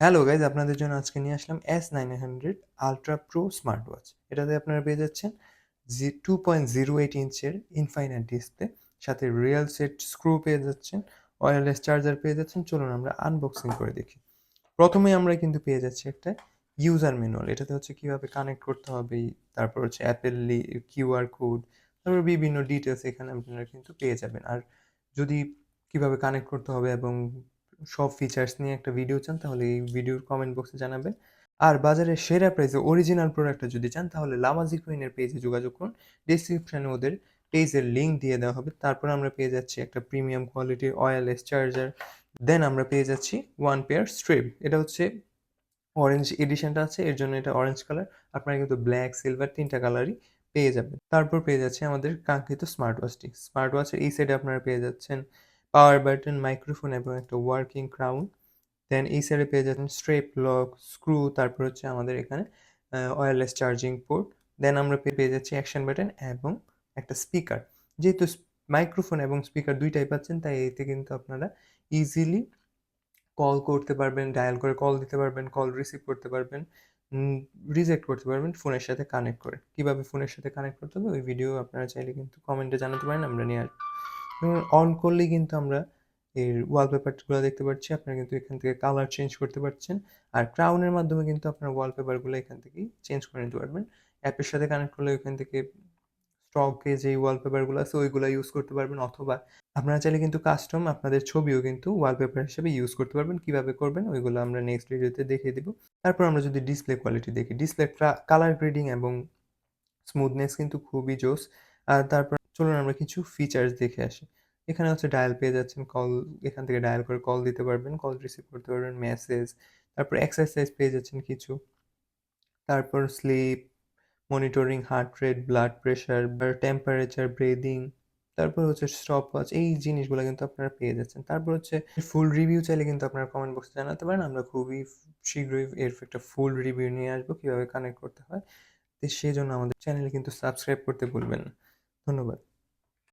Hello guys, আপনাদের জন্য আজকে নিয়ে আসলাম S900 ultra pro smart watch. এটাতে আপনারা পেয়ে যাচ্ছেন 2.08 ইঞ্চের ইনফাইনাইট ডিসপ্লে, সাথে রিয়েল সেট স্ক্রু পেয়ে যাচ্ছেন, ওয়্যারলেস চার্জার পেয়ে যাচ্ছেন। চলুন আমরা আনবক্সিং করে দেখি। প্রথমেই আমরা কিন্তু পেয়ে যাচ্ছি একটা ইউজার ম্যানুয়াল। এটাতে হচ্ছে কিভাবে কানেক্ট করতে হবে, তারপর হচ্ছে অ্যাপেল কিউআর কোড, তারপর বিভিন্ন ডিটেলস এখানে আপনারা কিন্তু পেয়ে যাবেন। আর যদি কিভাবে কানেক্ট করতে হবে এবং সব ফিচার্স নিয়ে একটা ভিডিও চান, তাহলে এই ভিডিওর কমেন্ট বক্সে জানাবেন। আর বাজারের সেরা প্রাইসে অরিজিনাল প্রোডাক্টটা যদি চান, তাহলে লামাজি কুইনের পেজে যোগাযোগ করুন। ডেসক্রিপশনে ওদের পেজের লিঙ্ক দিয়ে দেওয়া হবে। তারপর আমরা পেয়ে যাচ্ছি একটা প্রিমিয়াম কোয়ালিটির ওয়্যারলেস চার্জার। দেন আমরা পেয়ে যাচ্ছি ওয়ান পেয়ার স্ট্রিপ। এটা হচ্ছে অরেঞ্জ এডিশনটা আছে, এর জন্য এটা অরেঞ্জ কালার। আপনারা কিন্তু ব্ল্যাক, সিলভার ৩ টা কালারই পেয়ে যাবেন। তারপর পেয়ে যাচ্ছে আমাদের কাঙ্ক্ষিত স্মার্ট ওয়াচটি। স্মার্ট ওয়াচের এই সাইডে আপনারা পেয়ে যাচ্ছেন পাওয়ার বাটন, মাইক্রোফোন এবং একটা ওয়ার্কিং ক্রাউন। দেন এই সাইডে পেয়ে যাচ্ছেন স্ট্রেপ লক, স্ক্রু, তারপর হচ্ছে আমাদের এখানে ওয়্যারলেস চার্জিং পোর্ট। দেন আমরা পেয়ে যাচ্ছি অ্যাকশন বাটন এবং একটা স্পিকার। যেহেতু মাইক্রোফোন এবং স্পিকার ২ টাই পাচ্ছেন, তাই এতে কিন্তু আপনারা ইজিলি কল করতে পারবেন, ডায়াল করে কল দিতে পারবেন, কল রিসিভ করতে পারবেন, উম রিজেক্ট করতে পারবেন ফোনের সাথে কানেক্ট করে। কিভাবে ফোনের সাথে কানেক্ট করতে হবে ওই ভিডিও আপনারা চাইলে কিন্তু কমেন্টে জানাতে পারেন, আমরা নিয়ে আসবো। অন করলেই কিন্তু আমরা এর ওয়ালপেপারগুলো দেখতে পাচ্ছি। আপনারা কিন্তু এখান থেকে কালার চেঞ্জ করতে পারছেন। আর ক্রাউনের মাধ্যমে কিন্তু আপনার ওয়ালপেপারগুলো এখান থেকেই চেঞ্জ করে নিতে পারবেন। অ্যাপের সাথে কানেক্ট করলে ওইখান থেকে স্টকে যেই ওয়ালপেপারগুলো আছে ওইগুলা ইউজ করতে পারবেন, অথবা আপনারা চাইলে কিন্তু কাস্টম আপনাদের ছবিও কিন্তু ওয়ালপেপার হিসেবে ইউজ করতে পারবেন। কিভাবে করবেন ওইগুলো আমরা নেক্সট ভিডিওতে দেখিয়ে দিব। তারপর আমরা যদি ডিসপ্লে কোয়ালিটি দেখি, ডিসপ্লে কালার গ্রেডিং এবং স্মুথনেস কিন্তু খুবই জোস। আর তারপর চলুন আমরা কিছু ফিচার্স দেখে আসি। এখানে হচ্ছে ডায়াল পেয়ে যাচ্ছেন, কল এখান থেকে ডায়াল করে কল দিতে পারবেন, কল রিসিভ করতে পারবেন, মেসেজ, তারপর এক্সারসাইজ পেয়ে যাচ্ছেন কিছু। তারপর slip monitoring, heart rate, blood pressure, temperature, breathing, তারপর হচ্ছে স্টপ ওয়াচ, এই জিনিসগুলো কিন্তু আপনারা পেয়ে যাচ্ছেন। তারপর হচ্ছে ফুল রিভিউ চাইলে কিন্তু আপনারা কমেন্ট বক্সে জানাতে পারেন। আমরা খুবই শীঘ্রই এর একটা ফুল রিভিউ নিয়ে আসবো কিভাবে কানেক্ট করতে হয়। তো সেজন্য আমাদের চ্যানেলে কিন্তু সাবস্ক্রাইব করতে ভুলবেন না। ধন্যবাদ।